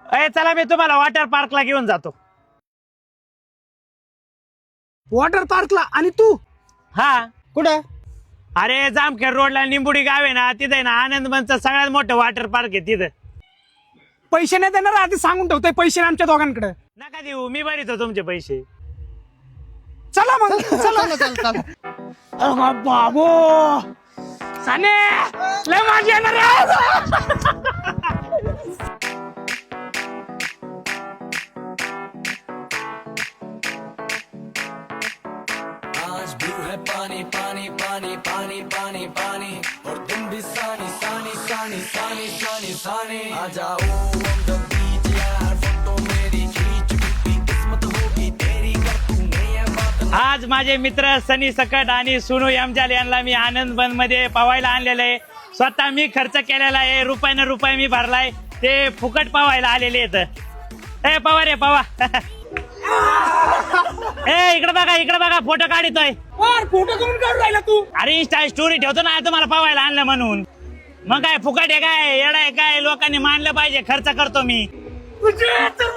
अरे चला मी तुम्हाला वॉटर पार्कला घेऊन जातो. वॉटर पार्कला? आणि तू हा कुठं? अरे जामखेड रोडला निंबुडी गाव आहे ना, तिथे ना आनंदवनचं सगळ्यात मोठं वॉटर पार्क आहे तिथं. पैसे नाही देणार आधी सांगून ठेवतोय, पैसे आमच्या दोघांकडे. नका देऊ, मी भरितो तुमचे पैसे. चला मग चला. अरे बाबो साने लय माझी येणार आज ब्लू है पानी पानी पानी पानी पानी पानी और तुम भी सानी सानी सानी सानी सानी सानी आ जाओ on the beach यार, फोटो मेरी खींच भी किस्मत होगी तेरी कर तू नहीं है बात. आज माझे मित्र सनी सकट आणि सुनू यमजाल यांना मी आनंदवन मध्ये पवायला आणलेलं आहे. स्वतः मी खर्च केलेला आहे, रुपयानं रुपये मी भरलाय. ते फुकट पवायला आलेले आहेत. ए पवा रे पवा. ए इकडे बघा फोटो काढतोय. फोटो करून काढून राहिला तू? अरे इंस्टा स्टोरी ठेवतो ना तुम्हाला पवायला आणलं म्हणून. मग काय फुकट आहे काय, येडा आहे काय, लोकांनी मानलं पाहिजे, खर्च करतो मी. तुझे तर